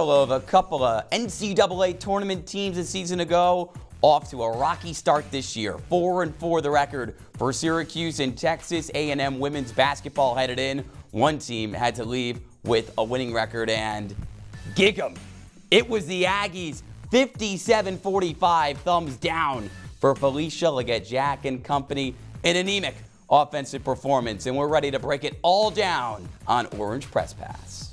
Of a couple of NCAA tournament teams a season ago, off to a rocky start this year. 4-4 the record for Syracuse and Texas A&M women's basketball headed in. One team had to leave with a winning record, and gig 'em. It was the Aggies, 57-45, thumbs down for Felicia Leggett-Jack and company. An anemic offensive performance, and we're ready to break it all down on Orange Press Pass.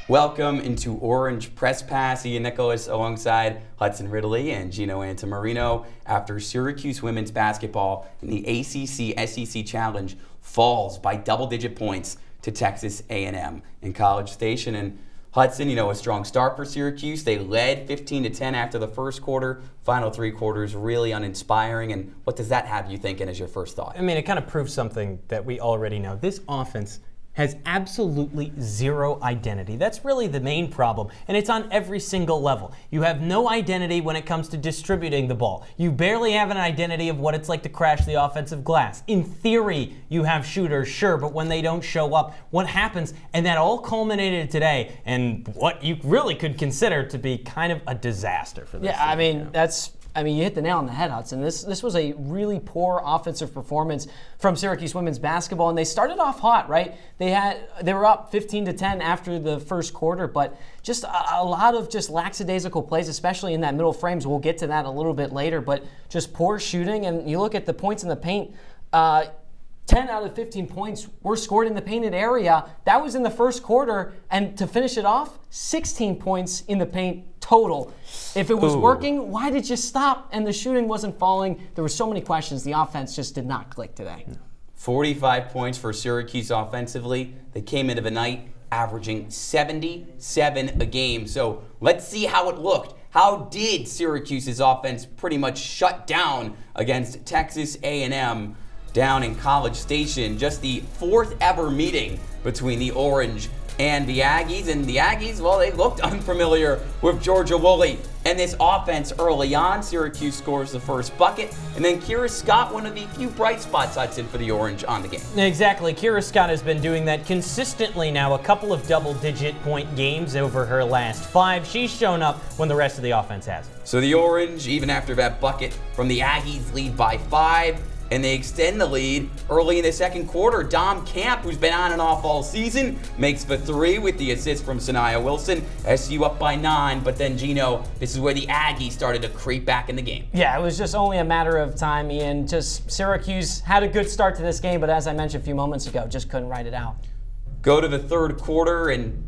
Welcome into Orange Press Pass. Ian Nicholas alongside Hudson, Ridley, and Gino Antimarino after Syracuse women's basketball in the ACC-SEC Challenge falls by double-digit points to Texas A&M in College Station. And Hudson, a strong start for Syracuse. They led 15-10 after the first quarter. Final three quarters really uninspiring. And what does that have you thinking as your first thought? I mean, it kind of proves something that we already know. This offense has absolutely zero identity. That's really the main problem, and it's on every single level. You have no identity when it comes to distributing the ball. You barely have an identity of what it's like to crash the offensive glass. In theory, you have shooters, sure, but when they don't show up, what happens? And that all culminated today in what you really could consider to be kind of a disaster for this team. You hit the nail on the head, Hudson. This was a really poor offensive performance from Syracuse women's basketball, and they started off hot, right? They were up 15-10 after the first quarter, but just a lot of just lackadaisical plays, especially in that middle frames. We'll get to that a little bit later, but just poor shooting. And you look at the points in the paint. 10 out of 15 points were scored in the painted area. That was in the first quarter. And to finish it off, 16 points in the paint total. If it was working, why did you stop? And the shooting wasn't falling. There were so many questions. The offense just did not click today. 45 points for Syracuse offensively. They came into the night averaging 77 a game. So let's see how it looked. How did Syracuse's offense pretty much shut down against Texas A&M down in College Station? Just the fourth ever meeting between the Orange and the Aggies. And the Aggies, well, they looked unfamiliar with Georgia Woolley. And this offense early on, Syracuse scores the first bucket. And then Kira Scott, one of the few bright spots, Hudson, for the Orange on the game. Exactly. Kira Scott has been doing that consistently now, a couple of double-digit point games over her last 5. She's shown up when the rest of the offense hasn't. So the Orange, even after that bucket from the Aggies, lead by 5. And they extend the lead early in the second quarter. Dom Camp, who's been on and off all season, makes the 3 with the assist from Sanaya Wilson. SU up by 9, but then Gino, this is where the Aggies started to creep back in the game. Yeah, it was just only a matter of time, Ian. Just Syracuse had a good start to this game, but as I mentioned a few moments ago, just couldn't ride it out. Go to the third quarter and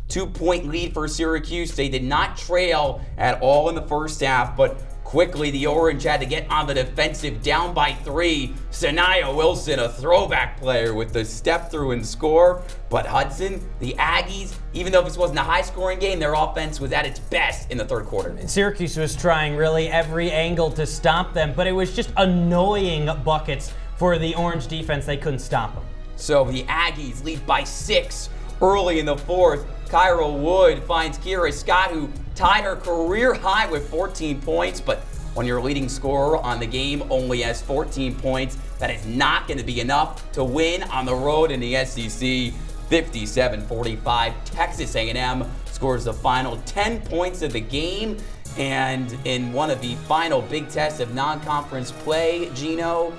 2-point lead for Syracuse. They did not trail at all in the first half, but quickly, the Orange had to get on the defensive, down by 3. Sanaya Wilson, a throwback player with the step through and score. But Hudson, the Aggies, even though this wasn't a high-scoring game, their offense was at its best in the third quarter. Syracuse was trying really every angle to stop them, but it was just annoying buckets for the Orange defense. They couldn't stop them. So the Aggies lead by 6 early in the fourth. Kyra Wood finds Kira Scott, who tied her career high with 14 points, but when your leading scorer on the game only has 14 points, that is not going to be enough to win on the road in the SEC. 57-45, Texas A&M scores the final 10 points of the game, and in one of the final big tests of non-conference play, Gino,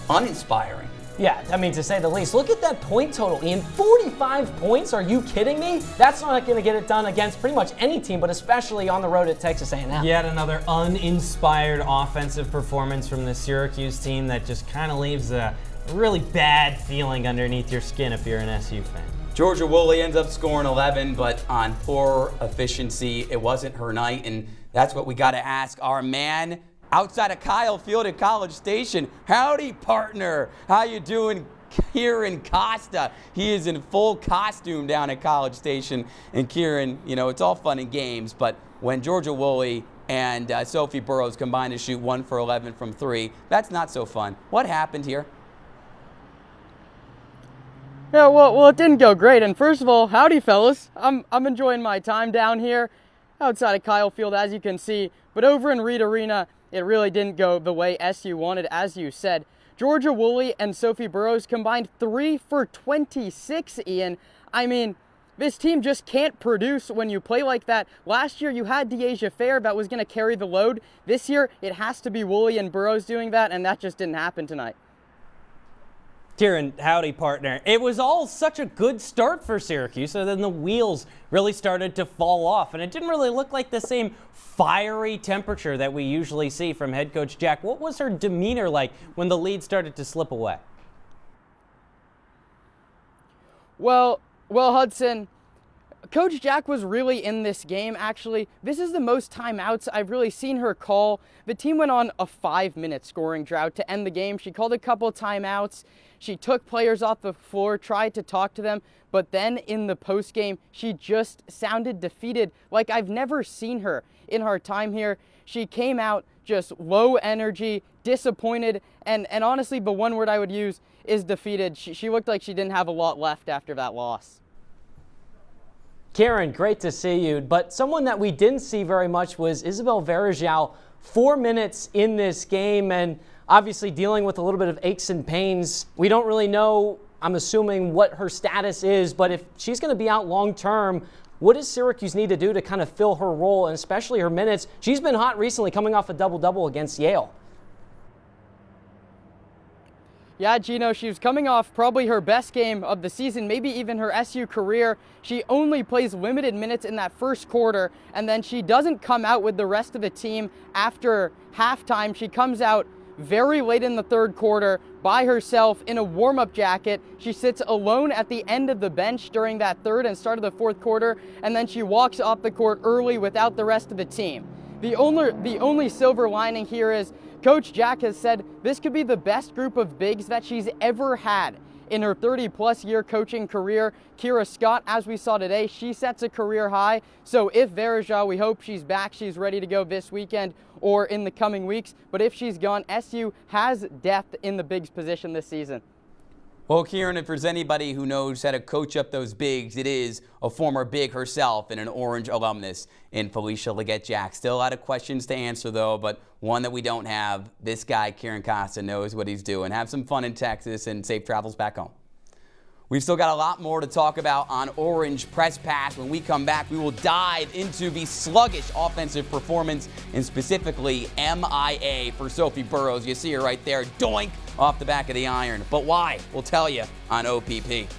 uninspiring. Yeah, I mean, to say the least. Look at that point total, Ian. 45 points? Are you kidding me? That's not going to get it done against pretty much any team, but especially on the road at Texas A&M. Yet another uninspired offensive performance from the Syracuse team that just kind of leaves a really bad feeling underneath your skin if you're an SU fan. Georgia Woolley ends up scoring 11, but on poor efficiency. It wasn't her night, and that's what we got to ask our man outside of Kyle Field at College Station. Howdy, partner. How you doing, Kiran Costa? He is in full costume down at College Station. And Kiran, it's all fun and games, but when Georgia Woolley and Sophie Burrows combined to shoot 1 for 11 from 3, that's not so fun. What happened here? Yeah, well, it didn't go great. And first of all, howdy, fellas. I'm enjoying my time down here. outside of Kyle Field, as you can see. But over in Reed Arena, it really didn't go the way SU wanted, as you said. Georgia Woolley and Sophie Burrows combined 3 for 26, Ian. I mean, this team just can't produce when you play like that. Last year, you had Deasia Fair that was going to carry the load. This year, it has to be Woolley and Burrows doing that, and that just didn't happen tonight. Kiran, howdy, partner. It was all such a good start for Syracuse, so then the wheels really started to fall off, and it didn't really look like the same fiery temperature that we usually see from head coach Jack. What was her demeanor like when the lead started to slip away? Well, Hudson, Coach Jack was really in this game, actually. This is the most timeouts I've really seen her call. The team went on a 5-minute scoring drought to end the game. She called a couple timeouts. She took players off the floor, tried to talk to them, but then in the postgame, she just sounded defeated like I've never seen her in her time here. She came out just low energy, disappointed, and honestly, the one word I would use is defeated. She looked like she didn't have a lot left after that loss. Kiran, great to see you. But someone that we didn't see very much was Isabel Varejao. 4 minutes in this game and obviously dealing with a little bit of aches and pains. We don't really know, I'm assuming, what her status is, but if she's going to be out long term, what does Syracuse need to do to kind of fill her role and especially her minutes? She's been hot recently, coming off a double-double against Yale. Yeah, Gino, she was coming off probably her best game of the season, maybe even her SU career. She only plays limited minutes in that first quarter, and then she doesn't come out with the rest of the team after halftime. She comes out very late in the third quarter by herself in a warm-up jacket. She sits alone at the end of the bench during that third and start of the fourth quarter, and then she walks off the court early without the rest of the team. The only silver lining here is Coach Jack has said this could be the best group of bigs that she's ever had in her 30-plus year coaching career. Kira Scott, as we saw today, she sets a career high. So if Varejao, we hope she's back, she's ready to go this weekend or in the coming weeks. But if she's gone, SU has depth in the bigs position this season. Well, Kiran, if there's anybody who knows how to coach up those bigs, it is a former big herself and an Orange alumnus in Felicia Leggett-Jack. Still a lot of questions to answer, though, but one that we don't have. This guy, Kiran Costa, knows what he's doing. Have some fun in Texas and safe travels back home. We've still got a lot more to talk about on Orange Press Pass. When we come back, we will dive into the sluggish offensive performance and specifically MIA for Sophie Burrows. You see her right there, doink, off the back of the iron. But why? We'll tell you on OPP.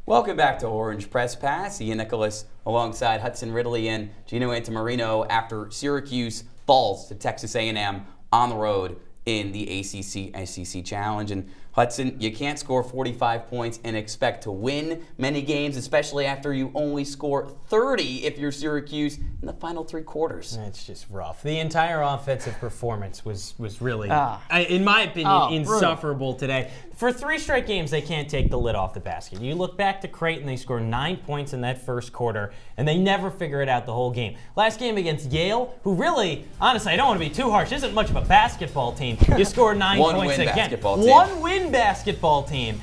Welcome back to Orange Press Pass. Ian Nicholas alongside Hudson, Ridley, and Gino Antimarino after Syracuse falls to Texas A&M on the road in the ACC-SEC Challenge. And Hudson, you can't score 45 points and expect to win many games, especially after you only score 30 if you're Syracuse in the final 3 quarters. It's just rough. The entire offensive performance was really, in my opinion, insufferable today. For 3 straight games, they can't take the lid off the basket. You look back to Creighton, they score 9 points in that first quarter, and they never figure it out the whole game. Last game against Yale, who really, honestly, I don't want to be too harsh, isn't much of a basketball team. You score 9 points again. Basketball team. One-win basketball team.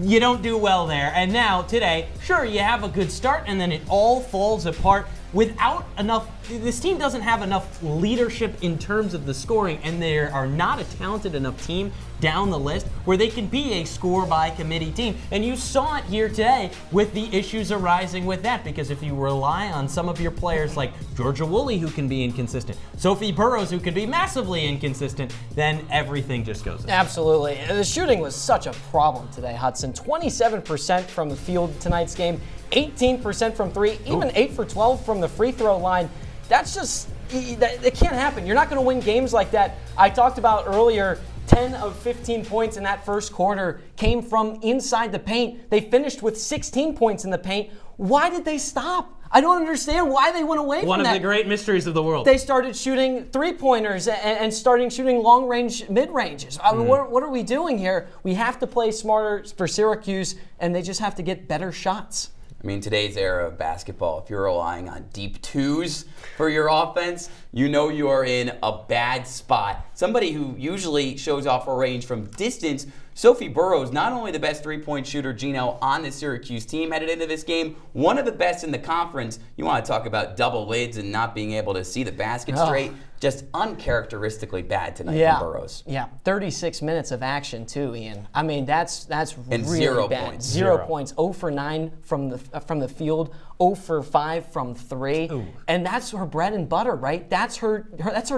You don't do well there. And now, today, sure, you have a good start, and then it all falls apart. without enough, this team doesn't have enough leadership in terms of the scoring, and they are not a talented enough team down the list where they can be a score-by-committee team. And you saw it here today with the issues arising with that, because if you rely on some of your players like Georgia Woolley, who can be inconsistent, Sophie Burrows, who can be massively inconsistent, then everything just goes in. Absolutely. The shooting was such a problem today, Hudson. 27% from the field tonight's game, 18% from three, even 8 for 12 from the free throw line. That's just, it can't happen. You're not going to win games like that. I talked about earlier, 10 of 15 points in that first quarter came from inside the paint. They finished with 16 points in the paint. Why did they stop? I don't understand why they went away from that. One of the great mysteries of the world. They started shooting three-pointers and starting shooting long-range, mid-ranges. I mean, what are we doing here? We have to play smarter for Syracuse, and they just have to get better shots. I mean, today's era of basketball, if you're relying on deep twos for your offense, you know you are in a bad spot. Somebody who usually shows off a range from distance, Sophie Burrows, not only the best three-point shooter, Gino, on the Syracuse team headed into this game, one of the best in the conference. You want to talk about double lids and not being able to see the basket straight. Just uncharacteristically bad tonight from Burrows. Yeah, 36 minutes of action too, Ian. I mean, that's and really 0 bad. points. 0 points. 0 for 9 from the field. 0 for 5 from 3. Ooh. And that's her bread and butter, right? That's her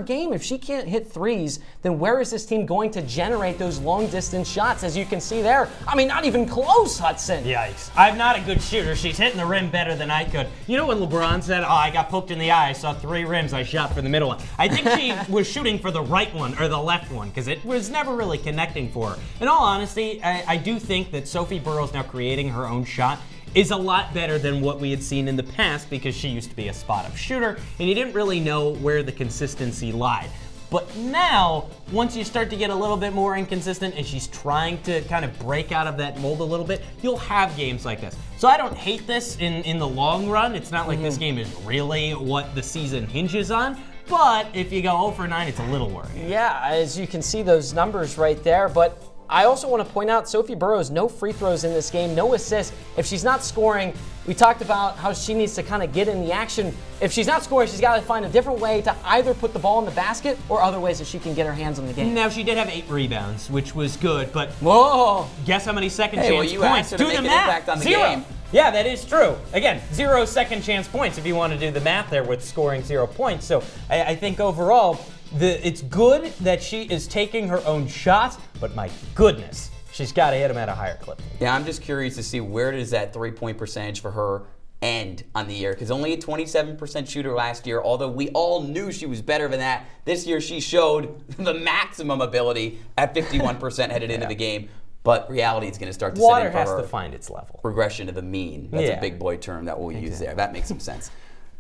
game. If she can't hit threes, then where is this team going to generate those long distance shots? As you can see there, I mean, not even close, Hudson. Yikes. I'm not a good shooter. She's hitting the rim better than I could. You know when LeBron said, I got poked in the eye, I saw 3 rims, I shot for the middle one. I think she was shooting for the right one or the left one, because it was never really connecting for her. In all honesty, I do think that Sophie Burrows now creating her own shot is a lot better than what we had seen in the past, because she used to be a spot-up shooter, and you didn't really know where the consistency lied. But now, once you start to get a little bit more inconsistent and she's trying to kind of break out of that mold a little bit, you'll have games like this. So I don't hate this in the long run. It's not like this game is really what the season hinges on. But if you go 0 for 9, it's a little worrying. Yeah, as you can see those numbers right there. But I also want to point out Sophie Burrows, no free throws in this game, no assists. If she's not scoring, we talked about how she needs to kind of get in the action. If she's not scoring, she's got to find a different way to either put the ball in the basket or other ways that she can get her hands on the game. Now, she did have 8 rebounds, which was good, but whoa! Guess how many second Hey, chance well, you points? asked her to Do make the an math. impact on the 0. game. Yeah, that is true. Again, 0 second chance points if you want to do the math there with scoring 0 points. So I think overall, it's good that she is taking her own shots, but my goodness, she's got to hit them at a higher clip. Yeah, I'm just curious to see where does that three-point percentage for her end on the year, because only a 27% shooter last year, although we all knew she was better than that. This year she showed the maximum ability at 51% headed into the game. But reality is going to start to Water set in for has her. to find its level. Regression to the mean. That's Yeah. a big boy term that we'll use there. That makes some sense.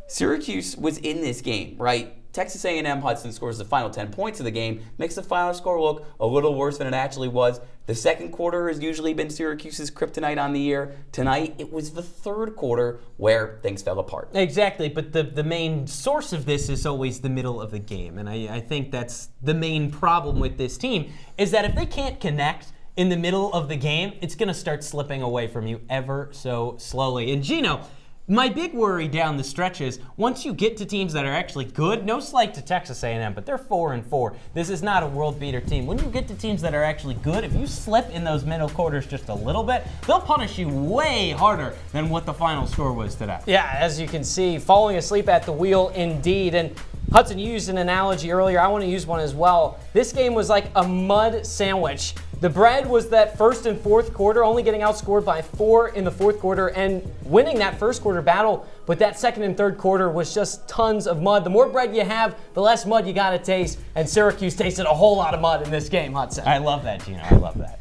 Syracuse was in this game, right? Texas A&M Hudson scores the final 10 points of the game, makes the final score look a little worse than it actually was. The second quarter has usually been Syracuse's kryptonite on the year. Tonight, it was the third quarter where things fell apart. Exactly, but the main source of this is always the middle of the game. And I think that's the main problem with this team, is that if they can't connect in the middle of the game, it's going to start slipping away from you ever so slowly. And Gino, my big worry down the stretch is once you get to teams that are actually good, no slight to Texas A&M, but they're 4-4. This is not a world beater team. When you get to teams that are actually good, if you slip in those middle quarters just a little bit, they'll punish you way harder than what the final score was today. Yeah, as you can see, falling asleep at the wheel indeed. And Hudson, you used an analogy earlier. I want to use one as well. This game was like a mud sandwich. The bread was that first and fourth quarter, only getting outscored by 4 in the fourth quarter and winning that first quarter battle. But that second and third quarter was just tons of mud. The more bread you have, the less mud you got to taste. And Syracuse tasted a whole lot of mud in this game, Hudson. I love that, Gino. I love that.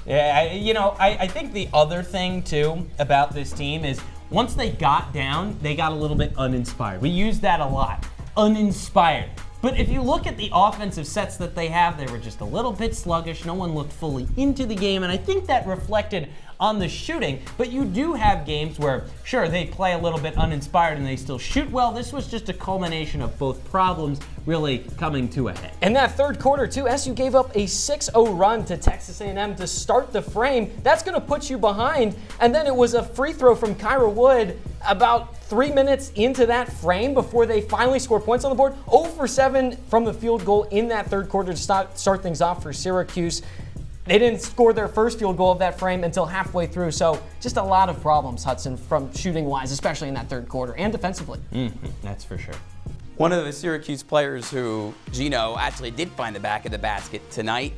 Yeah, I think the other thing, too, about this team is once they got down, they got a little bit uninspired. We use that a lot. Uninspired. But if you look at the offensive sets that they have, they were just a little bit sluggish. No one looked fully into the game, and I think that reflected on the shooting, but you do have games where, sure, they play a little bit uninspired and they still shoot well. This was just a culmination of both problems really coming to a head. In that third quarter, too, SU gave up a 6-0 run to Texas A&M to start the frame. That's going to put you behind. And then it was a free throw from Kyra Wood about 3 minutes into that frame before they finally scored points on the board. 0 for 7 from the field goal in that third quarter to start things off for Syracuse. They didn't score their first field goal of that frame until halfway through. So just a lot of problems, Hudson, from shooting-wise, especially in that third quarter and defensively. That's for sure. One of the Syracuse players who Gino actually did find the back of the basket tonight,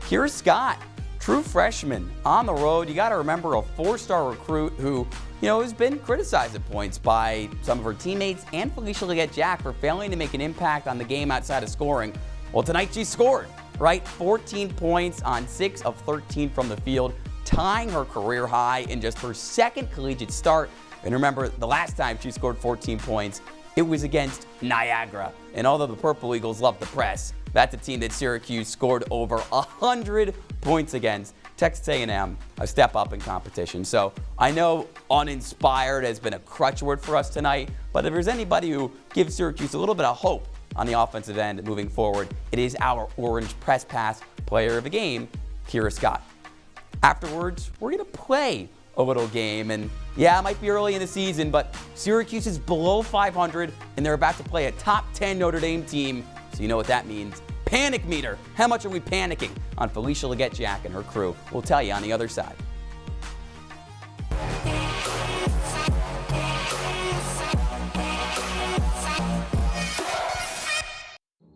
Kiran Scott, true freshman on the road. You got to remember a 4-star recruit who, has been criticized at points by some of her teammates and Felicia Leggett-Jack for failing to make an impact on the game outside of scoring. Well, tonight she scored, right? 14 points on 6 of 13 from the field, tying her career high in just her second collegiate start. And remember, the last time she scored 14 points, it was against Niagara. And although the Purple Eagles love the press, that's a team that Syracuse scored over 100 points against. Texas A&M, a step up in competition. So I know uninspired has been a crutch word for us tonight, but if there's anybody who gives Syracuse a little bit of hope on the offensive end moving forward, it is our Orange Press Pass player of the game, Kiran Scott. Afterwards, we're going to play a little game, and yeah, it might be early in the season, but Syracuse is below 500, and they're about to play a top 10 Notre Dame team, so you know what that means. Panic meter. How much are we panicking on Felicia Leggett-Jack and her crew? We'll tell you on the other side.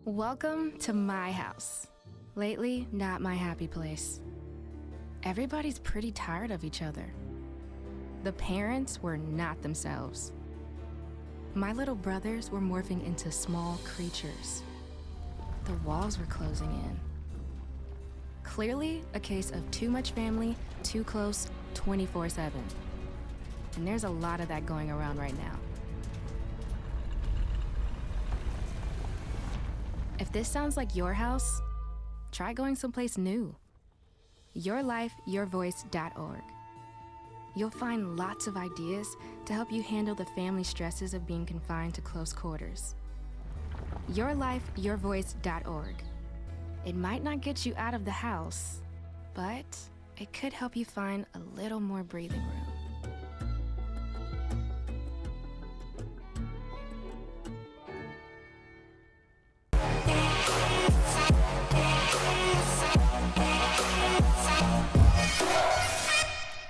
Welcome to my house. Lately, not my happy place. Everybody's pretty tired of each other. The parents were not themselves. My little brothers were morphing into small creatures. The walls were closing in. Clearly a case of too much family, too close, 24/7. And there's a lot of that going around right now. If this sounds like your house, try going someplace new. YourLifeYourVoice.org. You'll find lots of ideas to help you handle the family stresses of being confined to close quarters. YourLifeYourVoice.org. It might not get you out of the house, but it could help you find a little more breathing room.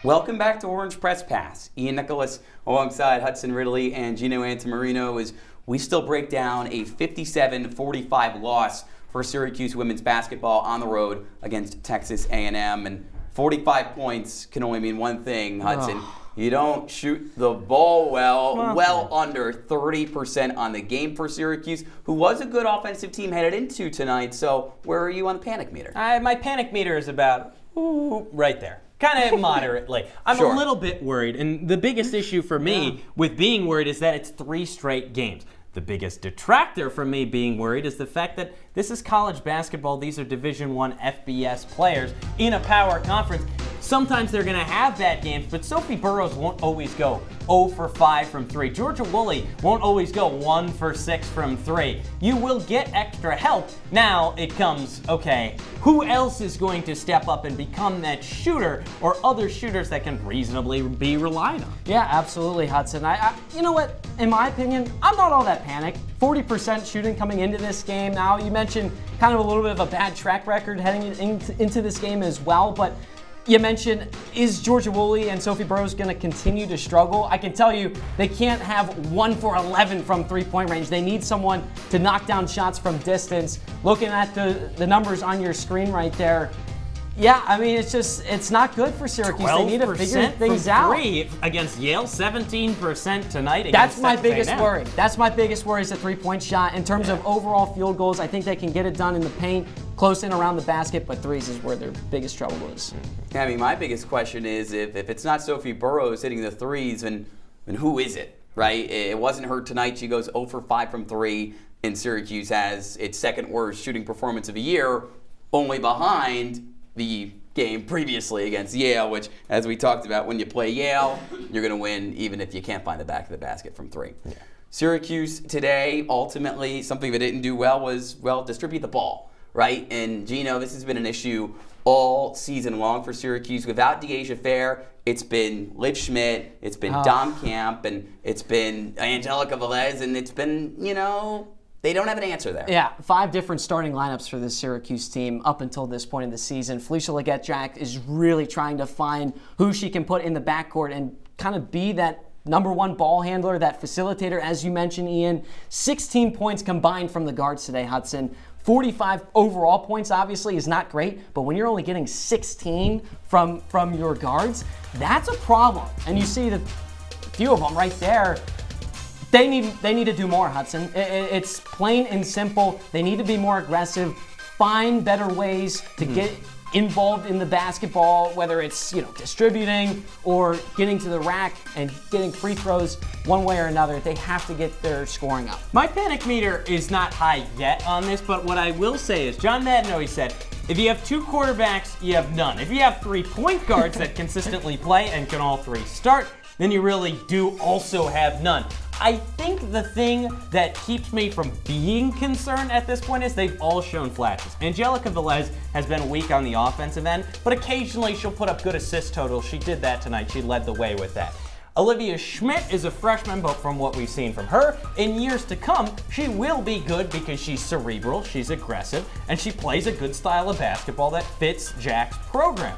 Welcome back to Orange Press Pass. Ian Nicholas alongside Hudson, Ridley, and Gino Antimarino as we still break down a 57-45 loss for Syracuse women's basketball on the road against Texas A&M. And 45 points can only mean one thing, Hudson. You don't shoot the ball well under 30% on the game for Syracuse, who was a good offensive team headed into tonight. So where are you on the panic meter? My panic meter is about right there. Kind of moderately. I'm Sure. a little bit worried, and the biggest issue for me with being worried is that it's 3 straight games. The biggest detractor from me being worried is the fact that this is college basketball. These are Division I FBS players in a power conference. Sometimes they're going to have bad games, but Sophie Burrows won't always go 0 for 5 from 3. Georgia Woolley won't always go 1 for 6 from 3. You will get extra help. Now it comes, okay, who else is going to step up and become that shooter or other shooters that can reasonably be relied on? Yeah, absolutely, Hudson. You know what? In my opinion, I'm not all that panicked. 40% shooting coming into this game. Now, you mentioned kind of a little bit of a bad track record heading into this game as well, but you mentioned, is Georgia Woolley and Sophie Burrows going to continue to struggle? I can tell you they can't have 1 for 11 from three-point range. They need someone to knock down shots from distance. Looking at the numbers on your screen right there, yeah, I mean, it's not good for Syracuse. They need to figure things out. 3 against Yale, 17% tonight. That's my Texas biggest A&M. worry. That's my biggest worry is the three-point shot. In terms of overall field goals, I think they can get it done in the paint, close in around the basket, but threes is where their biggest trouble is. I mean, my biggest question is if it's not Sophie Burrows hitting the threes, then who is it, right? It wasn't her tonight. She goes 0 for 5 from 3, and Syracuse has its second worst shooting performance of the year, only behind the game previously against Yale, which, as we talked about, when you play Yale, you're going to win even if you can't find the back of the basket from 3. Yeah. Syracuse today, ultimately, something they didn't do well was, distribute the ball, right? And Gino, this has been an issue all season long for Syracuse. Without De'Asia Fair, it's been Liv Schmidt, it's been Dom Camp, and it's been Angelica Velez, and it's been, they don't have an answer there. Yeah, 5 different starting lineups for this Syracuse team up until this point in the season. Felicia Leggett-Jack is really trying to find who she can put in the backcourt and kind of be that #1 ball handler, that facilitator, as you mentioned, Ian. 16 points combined from the guards today, Hudson. 45 overall points obviously is not great, but when you're only getting 16 from your guards, that's a problem. And you see the few of them right there. They need to do more, Hudson. It's plain and simple. They need to be more aggressive, find better ways to get involved in the basketball, whether it's distributing or getting to the rack and getting free throws. One way or another, they have to get their scoring up. My panic meter is not high yet on this, but what I will say is John Madden always said, if you have 2 quarterbacks, you have none. If you have 3 point guards that consistently play and can all 3 start, then you really do also have none. I think the thing that keeps me from being concerned at this point is they've all shown flashes. Angelica Velez has been weak on the offensive end, but occasionally she'll put up good assist totals. She did that tonight. She led the way with that. Olivia Schmidt is a freshman, but from what we've seen from her, in years to come, she will be good because she's cerebral, she's aggressive, and she plays a good style of basketball that fits Jack's program.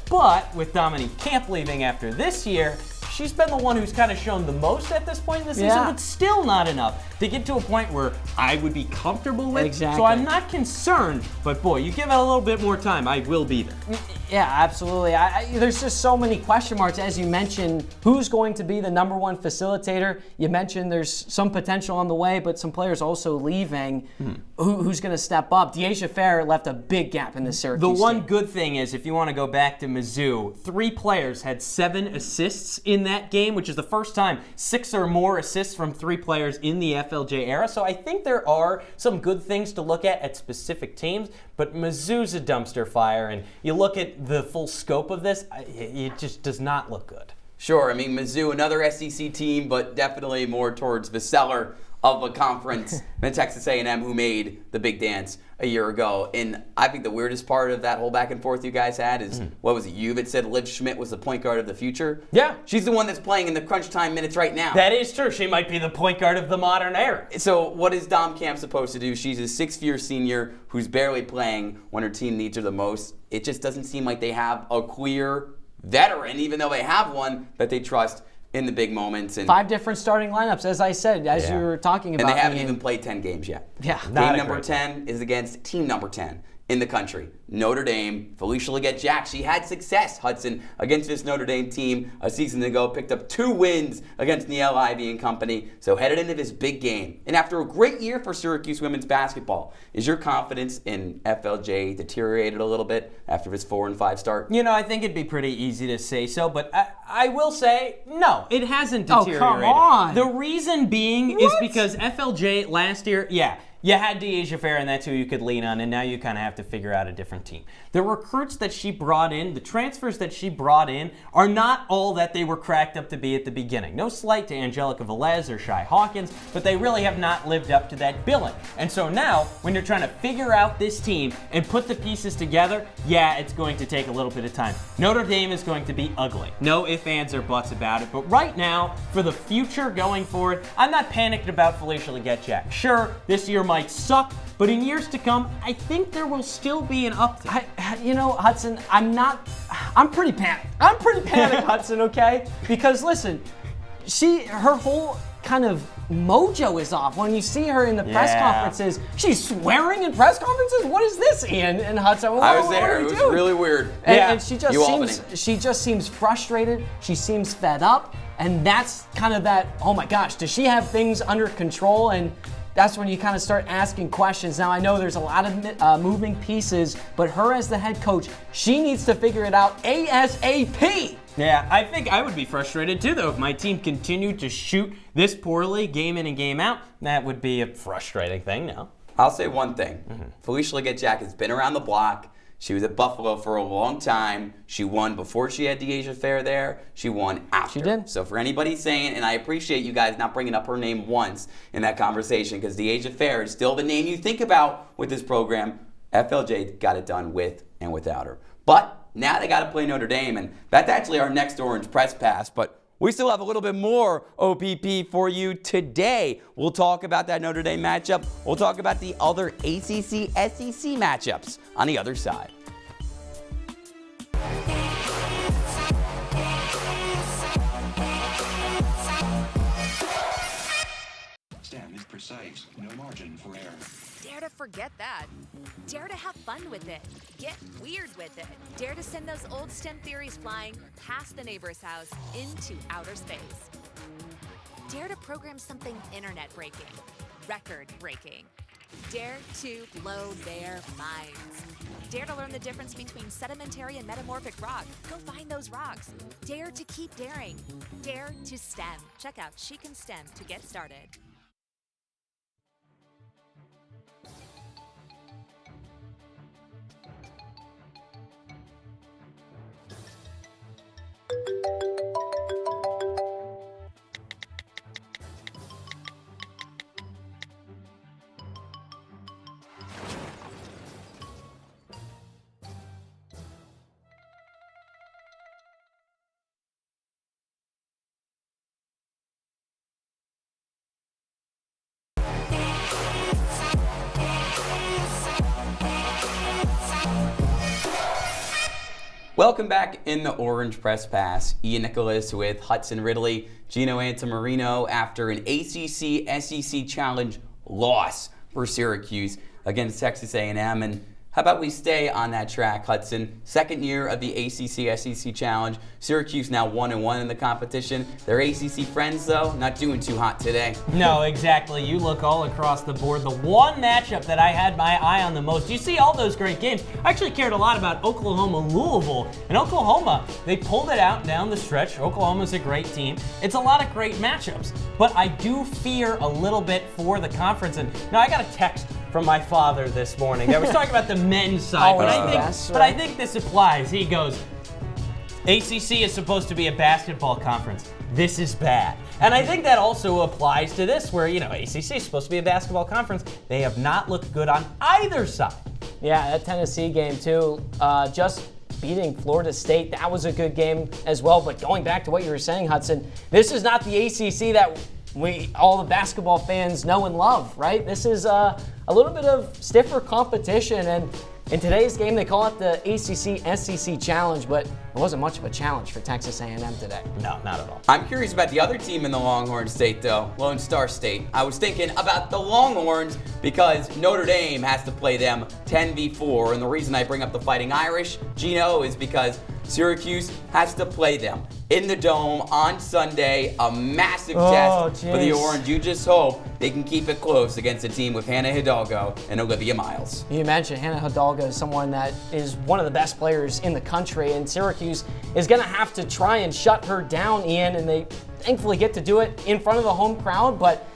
But with Dominique Camp leaving after this year, she's been the one who's kind of shown the most at this point in the season, but still not enough to get to a point where I would be comfortable with. Exactly. So I'm not concerned, but boy, you give it a little bit more time, I will be there. Yeah, absolutely. There's just so many question marks, as you mentioned. Who's going to be the #1 facilitator? You mentioned there's some potential on the way, but some players also leaving. Who's going to step up? De'Asia Fair left a big gap in the Syracuse The one team. good thing is, if you want to go back to Mizzou, 3 players had 7 assists in that game, which is the first time 6 or more assists from 3 players in the FLJ era. So I think there are some good things to look at specific teams, but Mizzou's a dumpster fire, and you look at the full scope of this, it just does not look good. Sure, I mean, Mizzou, another SEC team, but definitely more towards the cellar of a conference than Texas A&M, who made the big dance a year ago. And I think the weirdest part of that whole back and forth you guys had is, what was it, you that said Liv Schmidt was the point guard of the future? Yeah. She's the one that's playing in the crunch time minutes right now. That is true. She might be the point guard of the modern era. So what is Dom Camp supposed to do? She's a 6th-year senior who's barely playing when her team needs her the most. It just doesn't seem like they have a clear veteran, even though they have one that they trust in the big moments. And 5 different starting lineups, as I said, as you were talking about. And they haven't even played 10 games yet. Yeah. Game number 10 is against team number 10 in the country, Notre Dame. Felicia Leggett-Jack, she had success, Hudson, against this Notre Dame team a season ago, picked up 2 wins against Niele Ivey and company, so headed into this big game. And after a great year for Syracuse women's basketball, is your confidence in FLJ deteriorated a little bit after his 4-5 start? I think it'd be pretty easy to say so, but I will say, no, it hasn't deteriorated. Oh, come on. The reason being is because FLJ last year, you had De'Asia Fair, and that's who you could lean on, and now you kind of have to figure out a different team. The recruits that she brought in, the transfers that she brought in, are not all that they were cracked up to be at the beginning. No slight to Angelica Velez or Shai Hawkins, but they really have not lived up to that billing. And so now, when you're trying to figure out this team and put the pieces together, it's going to take a little bit of time. Notre Dame is going to be ugly. No ifs, ands, or buts about it. But right now, for the future going forward, I'm not panicked about Felicia Leggett-Jack. Sure, this year might suck, but in years to come, I think there will still be an uptick. Hudson, I'm pretty panicked. I'm pretty panicked, Hudson, okay? Because listen, her whole kind of mojo is off. When you see her in the press conferences, she's swearing in press conferences? What is this, Ian and Hudson? I was there. It was really weird. And she just seems frustrated. She seems fed up. And that's kind of that, oh my gosh, does she have things under control? And that's when you kind of start asking questions. Now, I know there's a lot of moving pieces, but her as the head coach, she needs to figure it out ASAP. Yeah, I think I would be frustrated too, though. If my team continued to shoot this poorly, game in and game out, that would be a frustrating thing now. I'll say one thing. Felicia Leggett-Jack has been around the block. She was at Buffalo for a long time. She won before she had the age affair there. She won after. She did. So for anybody saying, and I appreciate you guys not bringing up her name once in that conversation, because the age affair is still the name you think about with this program, FLJ got it done with and without her. But now they got to play Notre Dame, and that's actually our next Orange Press Pass. But we still have a little bit more OPP for you today. We'll talk about that Notre Dame matchup. We'll talk about the other ACC SEC matchups on the other side. STEM is precise, no margin for error. Dare to forget that. Dare to have fun with it. Get weird with it. Dare to send those old STEM theories flying past the neighbor's house into outer space. Dare to program something internet-breaking, record-breaking. Dare to blow their minds. Dare to learn the difference between sedimentary and metamorphic rock. Go find those rocks. Dare to keep daring. Dare to STEM. Check out She Can STEM to get started. Welcome back in the Orange Press Pass. Ian Nicholas with Hudson, Ridley, Gino, Antimarino after an ACC SEC Challenge loss for Syracuse against Texas A&M. And how about we stay on that track, Hudson? Second year of the ACC SEC Challenge. Syracuse now 1-1 in the competition. Their ACC friends, though, not doing too hot today. No, exactly. You look all across the board. The one matchup that I had my eye on the most, you see all those great games. I actually cared a lot about Oklahoma-Louisville. And Oklahoma, they pulled it out down the stretch. Oklahoma's a great team. It's a lot of great matchups. But I do fear a little bit for the conference. And now I got a text from my father this morning. I was talking about the men's side, but I think this applies. He goes, ACC is supposed to be a basketball conference. This is bad. And I think that also applies to this, where, you know, ACC is supposed to be a basketball conference. They have not looked good on either side. Yeah, that Tennessee game too, just beating Florida State, that was a good game as well. But going back to what you were saying, Hudson, this is not the ACC that all the basketball fans know and love, right? This is a little bit of stiffer competition, and in today's game they call it the ACC SEC Challenge, but it wasn't much of a challenge for Texas A&M today. No, not at all. I'm curious about the other team in the Longhorn State, though, Lone Star State. I was thinking about the Longhorns because Notre Dame has to play them 10v4, and the reason I bring up the Fighting Irish, Gino, is because Syracuse has to play them in the Dome on Sunday. A massive test for the Orange. You just hope they can keep it close against a team with Hannah Hidalgo and Olivia Miles. You mentioned Hannah Hidalgo is someone that is one of the best players in the country, and Syracuse is going to have to try and shut her down, Ian, and they thankfully get to do it in front of the home crowd, but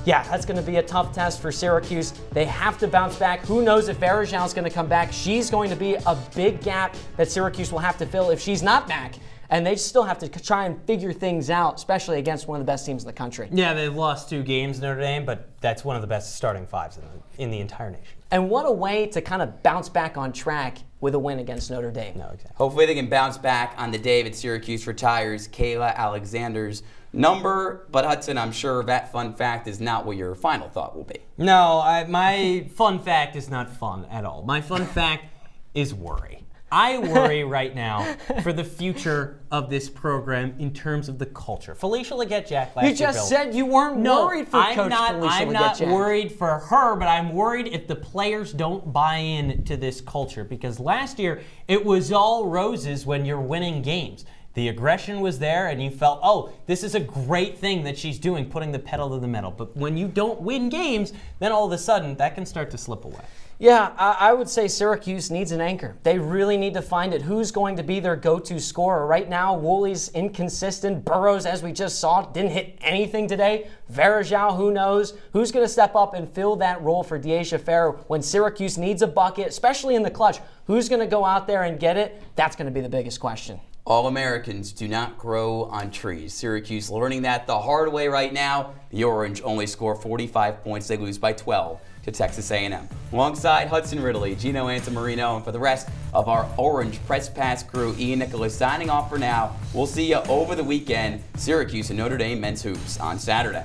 yeah, that's going to be a tough test for Syracuse. They have to bounce back. Who knows if Varejao is going to come back? She's going to be a big gap that Syracuse will have to fill if she's not back. And they still have to try and figure things out, especially against one of the best teams in the country. Yeah, they've lost 2 games, Notre Dame, but that's one of the best starting fives in the entire nation. And what a way to kind of bounce back on track with a win against Notre Dame. No, exactly. Hopefully they can bounce back on the day that Syracuse retires Kayla Alexander's number. But Hudson, I'm sure that fun fact is not what your final thought will be. No, my fun fact is not fun at all. My fun fact is worry. I worry right now for the future of this program in terms of the culture. Felicia Leggett-Jack last year, You just said you weren't worried for Coach Felicia I'm not worried for her, but I'm worried if the players don't buy in to this culture. Because last year, it was all roses when you're winning games. The aggression was there, and you felt, oh, this is a great thing that she's doing, putting the pedal to the metal. But when you don't win games, then all of a sudden, that can start to slip away. Yeah, I would say Syracuse needs an anchor. They really need to find it. Who's going to be their go-to scorer? Right now, Woolley's inconsistent. Burrows, as we just saw, didn't hit anything today. Varejao, who knows? Who's going to step up and fill that role for Deasia Farrow when Syracuse needs a bucket, especially in the clutch? Who's going to go out there and get it? That's going to be the biggest question. All-Americans do not grow on trees. Syracuse learning that the hard way right now. The Orange only score 45 points. They lose by 12 to Texas A&M. Alongside Hudson, Ridley, Gino, Antimarino, and for the rest of our Orange Press Pass crew, Ian Nicholas signing off for now. We'll see you over the weekend. Syracuse and Notre Dame men's hoops on Saturday.